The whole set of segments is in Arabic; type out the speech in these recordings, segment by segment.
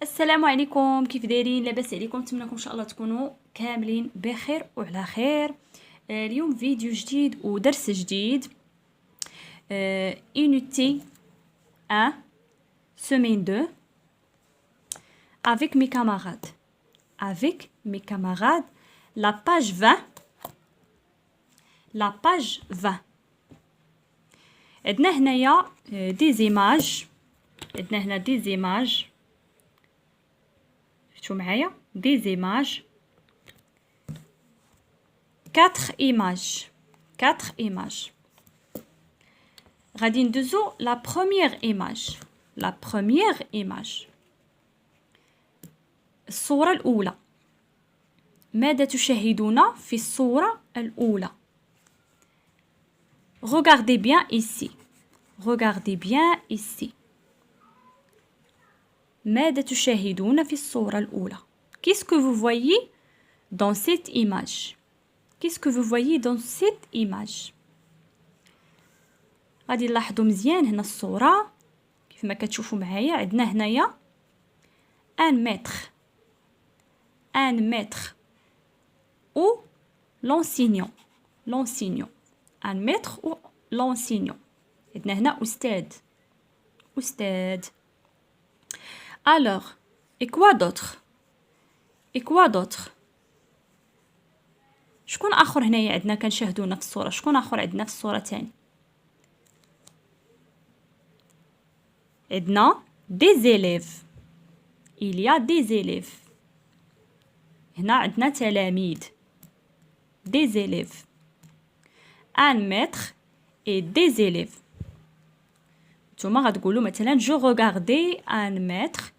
السلام عليكم، كيف دايرين؟ لاباس عليكم؟ نتمنىكم ان شاء الله تكونوا كاملين بخير وعلى خير. اليوم فيديو جديد ودرس جديد. unité 1 semaine 2 avec mes camarades la page 20 عندنا هنايا دي زيماج. عندنا هنا دي زيماج، شفتوا معايا دي زيماج 4 images. غادي ندوزو لا بروميير ايماج. الصورة الأولى. ماذا تشاهدون في الصورة الأولى؟ Regardez bien ici. ماذا تشاهدون في الصورة الأولى؟ Qu'est-ce que vous voyez dans cette image? غادي نلاحظوا مزيان هنا الصورة كيف ما كتشوفوا معايا. عندنا هنايا ان متر ou l'enseignant. un maître ou l'enseignant. عندنا هنا أستاذ. Alors, et quoi d'autre? شكون آخر هنايا عندنا كنشاهدونا في الصورة؟ شكون آخر عندنا في الصورة تاني؟ عندنا des élèves. il y a des élèves. هنا عندنا تلاميذ. des élèves. un maître et des élèves. نتوما غتقولوا مثلا je regardais un maître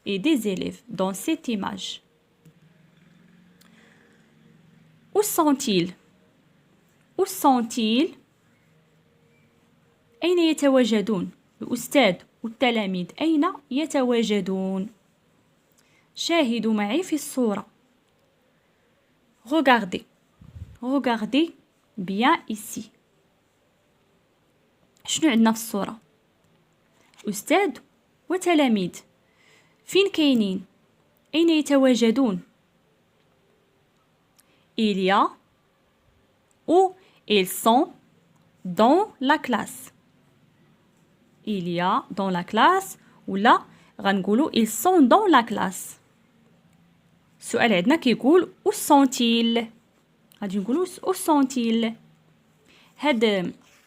et des élèves dans cette image. Où sont-ils? أين يتواجدون؟ الأستاذ والتلاميذ أين يتواجدون؟ شاهدوا معي في الصورة. Regardez bien ici. شنو عندنا في الصورة؟ أستاذ وتلاميذ. فين كاينين؟ أين يتواجدون؟ il y a ou ils sont dans la classe. il y a dans la classe ولا غنقولوا ils sont dans la classe. السؤال عندنا كيقول où sont-ils؟ غادي نقولوا où sont-ils. هاد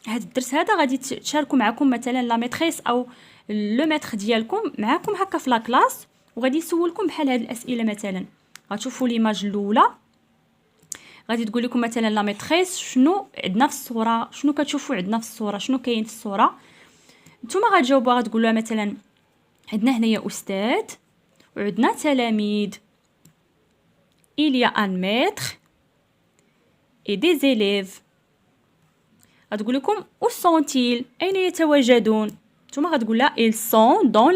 الدرس هذا غادي تشاركوا معكم مثلا لا ميتريس او لو ميتر ديالكم معكم هكا في لا كلاس، وغادي يسولكم بحال هاد الاسئله. مثلا غتشوفوا ليماج الاولى غادي تقول لكم مثلا لا ميتريس شنو عندنا في الصوره، شنو كتشوفوا عندنا في الصوره، شنو كاين في الصوره. نتوما غتجاوبوا غتقولوا مثلا عندنا هنايا استاذ وعندنا تلاميذ. il y a un maître et des élèves. غتقول لكم où sont-ils؟ أين يتواجدون؟ نتوما غتقول لها ils sont dans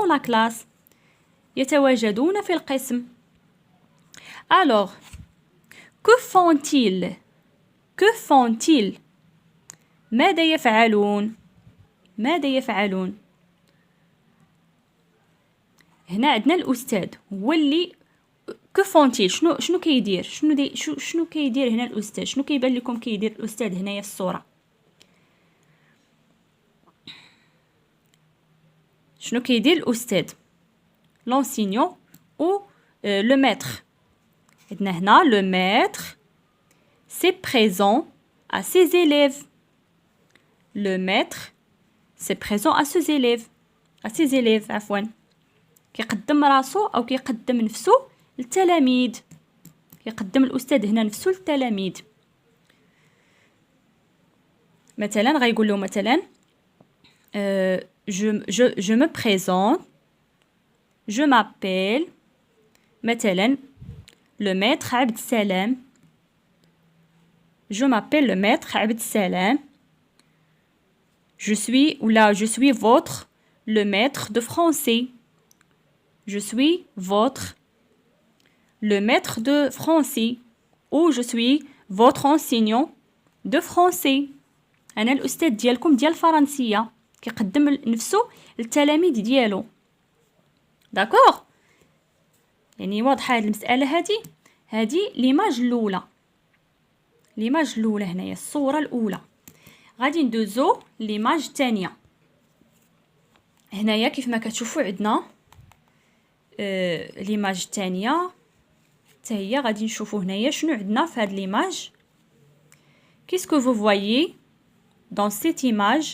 la classe. يتواجدون في القسم. alors que font-ils؟ ماذا يفعلون؟ هنا عندنا الأستاذ هو اللي que font-ils؟ شنو كيدير؟ شنو كيدير هنا الأستاذ؟ شنو كيبان لكم كيدير الأستاذ هنايا في الصورة؟ شنو كيدير الأستاذ؟ l'enseignant ou le maître. عندنا هنا le maître c'est présent à ses élèves. le maître c'est présent à ses élèves عفوا. كيقدم راسو او كيقدم نفسه للتلاميذ. كيقدم الأستاذ هنا نفسه للتلاميذ. مثلا غيقول له مثلا je me présente, je m'appelle مثلا le maître عبد السلام. je m'appelle le maître عبد السلام. je suis votre le maître de français. je suis votre le maître de français ou je suis votre enseignant de français. أنا الأستاذ ديالكم ديال الفرنسية. كيقدم نفسه للتلاميذ ديالو. داكوغ؟ يعني واضحه هاد المساله هادي ليماج الاولى. ليماج الاولى هنايا الصوره الاولى. غادي ندوزو ليماج الثانيه. هنايا كيف ما كتشوفوا عندنا ليماج الثانيه حتى هي. غادي نشوفوا هنايا شنو عندنا في هاد ليماج. Qu'est-ce que vous voyez dans cette image?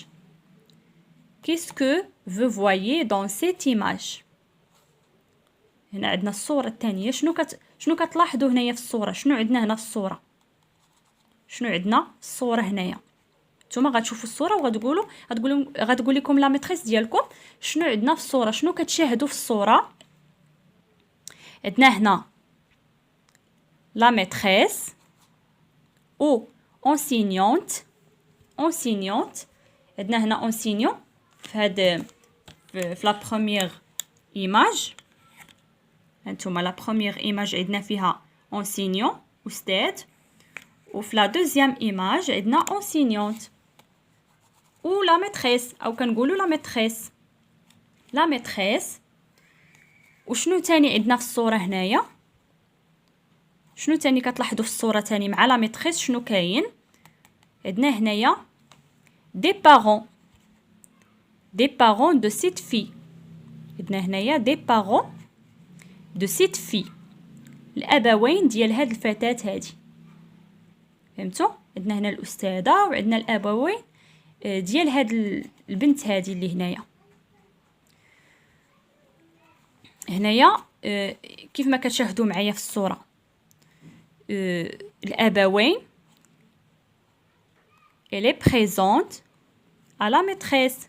Qu'est-ce que vous voyez dans cette image? هنا عندنا الصورة الثانية. شنو كتلاحظوا هنايا في الصورة؟ شنو عندنا هنا في الصورة؟ شنو عندنا الصورة هنايا؟ نتوما غتشوفوا الصورة غتقول لكم لا ميتريس ديالكم شنو عندنا في الصورة. شنو كتشاهدوا في الصورة؟ عندنا هنا لا ميتريس او enseignante. عندنا هنا enseignant في لا بروميير ايماج. هانتوما لا بروميير ايماج عندنا فيها enseignant استاذ، وفي لا دوزيام ايماج عندنا enseignante او لا ميتريس، او كنقولوا لا ميتريس. وشنو تاني عندنا في الصوره هنايا؟ شنو تاني كتلاحظوا في الصوره تاني مع لا ميتريس؟ شنو كاين عندنا هنايا؟ دي بارون دو سيت في. عندنا هنايا دي بارون دو سيت في، الابوين ديال هاد الفتاه هادي. فهمتوا؟ عندنا هنا الاستاذه وعندنا الابوين ديال هاد البنت هادي اللي هنايا كيف ما كتشاهدوا معايا في الصوره. الابوين elle est présente à la maîtresse.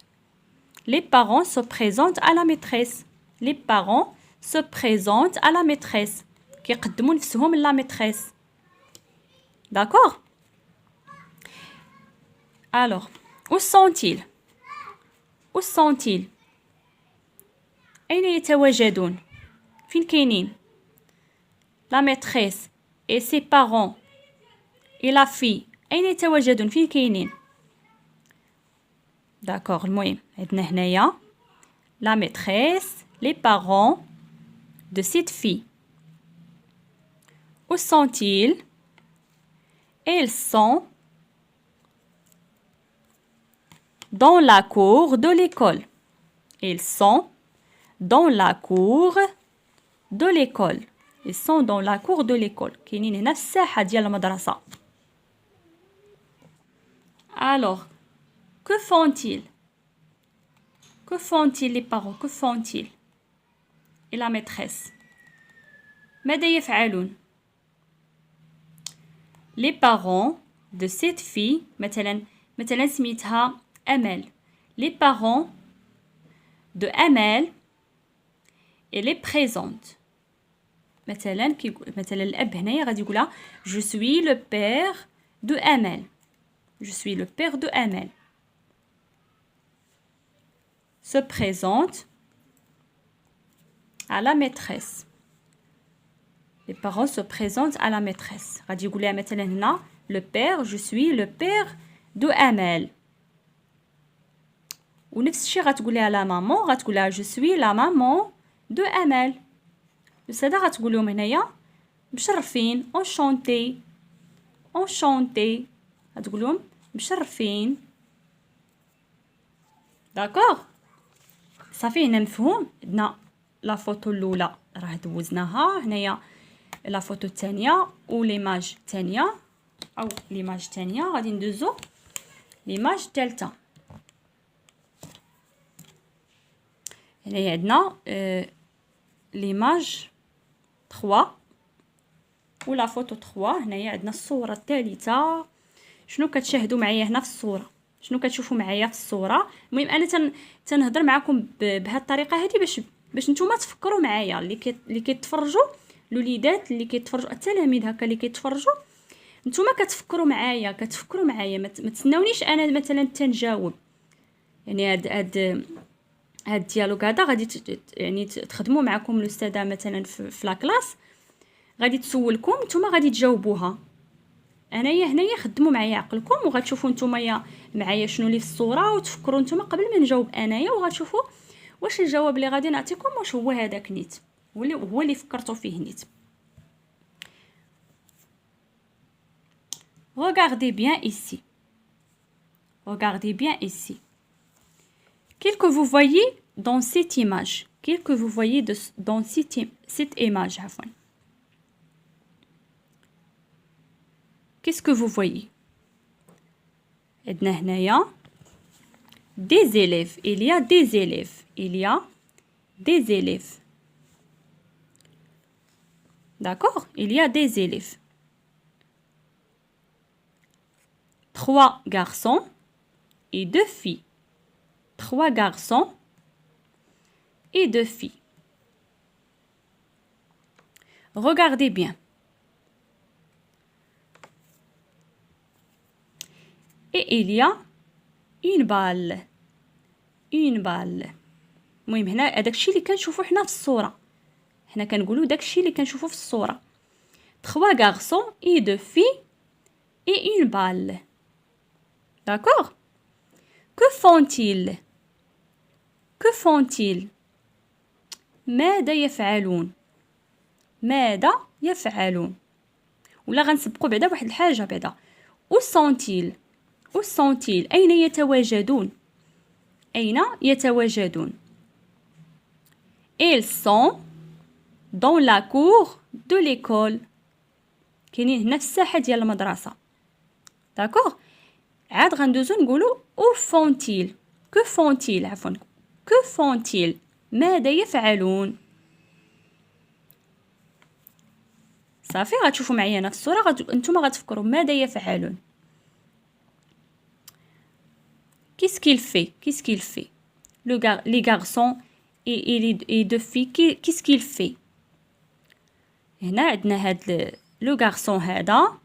Les parents se présentent à la maîtresse. Les parents se présentent à la maîtresse. كيقدموا نفسهم لا ميتريس. d'accord? alors où sont-ils? أين يتواجدون؟ فين كاينين؟ لا ميتريس et ses parents et la fille أين يتواجدون؟ فين كاينين؟ داكوغ. المهم عندنا هنايا لا ميتريس لي بارون دو سيت في. où sont-ils? ils sont dans la cour de l'école. ils sont dans la cour de l'école. ils sont dans la cour de l'école. كاينين هنا في الساحه ديال المدرسه. alors que font-ils? les parents? que font-ils? et la maîtresse ماذا يفعلون؟ les parents de cette fille مثلا سميتها أمل. les parents de Amel elle est présente. مثلا الأب هنايا غادي يقولها je suis le père de Amel. je suis le père de Amel. se présente à la maîtresse. les parents se présentent à la maîtresse. غادي يقولها مثلا هنا le père je suis le père de Amel. ونفس الشيء غتقوليها لا مامون، غتقولها je suis la maman de Amel. الأستاذة غتقول لهم هنايا مشرفين enchanté. غتقول لهم مشرفين. داكوغ؟ صافي هنا مفهوم. عندنا لا فوتو الاولى راه دوزناها. هنايا لا فوتو الثانيه وليماج الثانيه او ليماج الثانيه. غادي ندوزو ليماج الثالثه. هنايا عندنا ليماج 3 ولا فوتو 3. هنايا عندنا الصوره الثالثه. شنو كتشاهدوا معايا هنا في الصوره؟ شنو كتشوفوا معايا في الصوره؟ المهم انا تنهضر معكم بهذه الطريقه هذه باش نتوما تفكروا معايا اللي كيتفرجوا الوليدات اللي كيتفرجوا التلاميذ هكا اللي كيتفرجوا. نتوما كتفكروا معايا ما تسناونيش انا مثلا تنجاوب. يعني هاد الديالوج هذا غادي يعني تخدموا معكم الاستاذه مثلا في لا كلاس. غادي تسولكم نتوما غادي تجاوبوها. هنايا خدموا معايا عقلكم وغتشوفوا نتوما معايا شنو اللي في الصوره وتفكروا نتوما قبل ما نجاوب انايا. وغتشوفوا واش الجواب اللي غادي نعطيكم واش هو هذاك نيت، هو اللي فكرتوا فيه نيت. Regardez bien ici. Regardez bien ici. Qu'est-ce que vous voyez dans cette image? Qu'est-ce que vous voyez dans cette image? Qu'est-ce que vous voyez? عندنا هنايا des élèves. Il y a des élèves. Il y a des élèves. D'accord? Il y a des élèves. 3 garçons et 2 filles. 3 garçons et 2 filles. Regardez bien. Et il y a une balle. Une balle. المهم هنا داكشي اللي كنشوفو حنا في الصورة. حنا كنقولو داكشي اللي كنشوفو في الصورة. 3 garçons et 2 filles et une balle. D'accord? Que font-ils? Que font-ils? ماذا يفعلون؟ ماذا يفعلون؟ ولا غنسبقوا بعدا واحد الحاجة بعدا. Où sont-ils? Où sont-ils? أين يتواجدون؟ أين يتواجدون؟ Ils sont dans la cour de l'école. كاينين هنا في الساحة ديال المدرسة. D'accord? عاد غندوزو نقولو Où font-ils? Que font-ils? عفوا. Que font-ils? ماذا يفعلون؟ صافي غتشوفوا معايا هنا في الصورة انتم غتفكروا ماذا يفعلون. Qu'est-ce qu'il fait? Qu'est-ce qu'il fait? Les garçons et deux filles, qu'est-ce qu'il fait? هنا عندنا هاد لو garçon هذا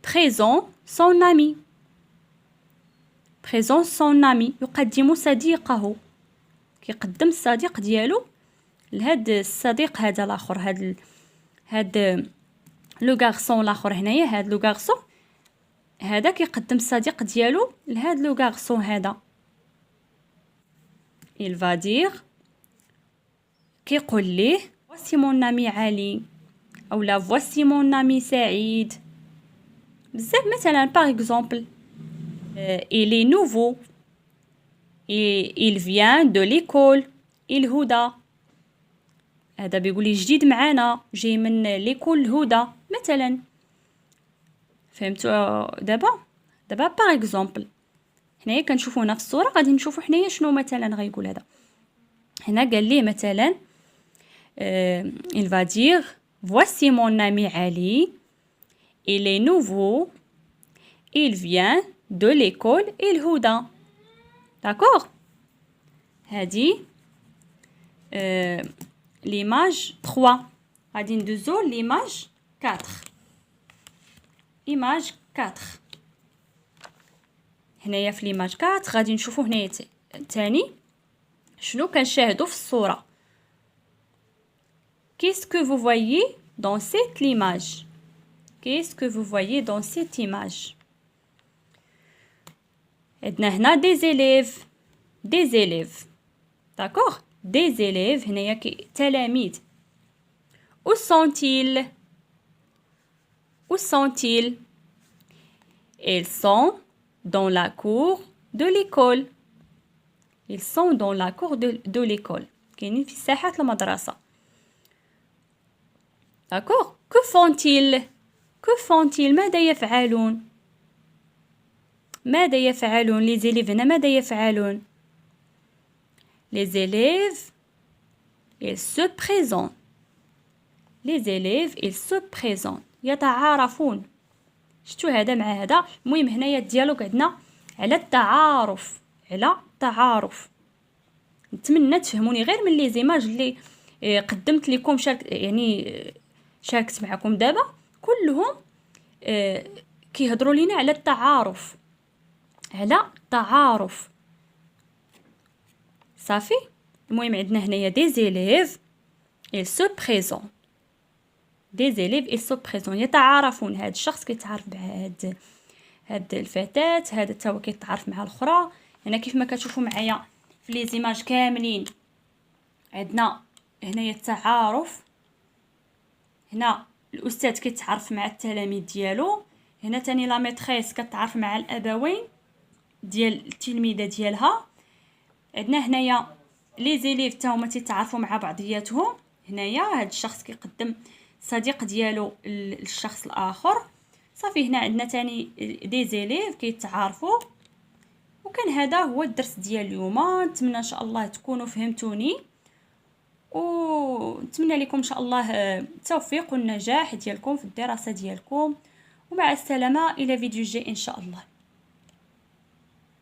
présente son ami. présente son ami. يقدم صديقه. كيقدم الصديق ديالو لهاد الصديق هذا الاخر. هاد لو garçon الاخر هنايا. هاد لو garçon هذا كيقدم الصديق ديالو لهاد لو garçon هذا. il va dire كيقول ليه voici mon ami علي اولا voici mon ami سعيد. بزاف مثلا par exemple il est nouveau et il vient de l'école. الهدى هذا بيقول لي جديد معانا جاي من ليكول الهدى مثلا. فهمتوا دابا باغ اكزومبل هنايا كنشوفوا هنا في الصوره غادي نشوفوا حنايا شنو مثلا غيقول هذا. هنا قال لي مثلا il va dire voici mon ami Ali. il est nouveau. il vient de l'école الهدى. d'accord. هذه l'image 3. غادي ندوزو l'image 4. image 4 هنايا في l'image 4 غادي نشوفو هنايا تاني شنو كنشاهدو في الصورة. qu'est-ce que vous voyez dans cette image? qu'est-ce que vous voyez dans cette image? عندنا هنا des élèves. d'accord. des élèves هنايا تلاميذ. où sont-ils? où sont-ils? ils sont dans la cour de l'école. ils sont dans la cour de l'école. كاينين في ساحة المدرسة. d'accord. que font-ils? que font-ils? ماذا يفعلون؟ ماذا يفعلون les élèves هنا ماذا يفعلون؟ les élèves ils se présentent. les élèves ils se présentent. يتعارفون. شتو هذا مع هذا. المهم هنايا الديالوج عندنا على التعارف. تعارف. نتمنى تفهموني غير من لي زيماج اللي قدمت لكم شاركت معكم دابا كلهم كيهضروا لينا على التعارف. صافي. المهم عندنا هنايا des élèves ils se présentent. des élèves ils se présentent. يتعارفون. هاد الشخص كيتعارف مع هاد الفتاة. هذا تا هو كيتعارف مع الاخرى. هنا كيف ما كتشوفوا معايا في لي زيماج كاملين عندنا هنايا التعارف. هنا الاستاذ كيتعرف مع التلاميذ ديالو، هنا تاني لا ميتريس كتعرف مع الابوين ديال التلميذه ديالها. عندنا هنايا لي زيليف حتى هما تيتعرفوا مع بعضياتهم. هنايا هاد الشخص كيقدم صديق ديالو للشخص الاخر. صافي هنا عندنا تاني دي زيليف كيتعارفوا. وكان هذا هو الدرس ديال اليوم. نتمنى ان شاء الله تكونوا فهمتوني، ونتمنى لكم ان شاء الله التوفيق والنجاح ديالكم في الدراسه ديالكم. ومع السلامه الى فيديو جاي ان شاء الله.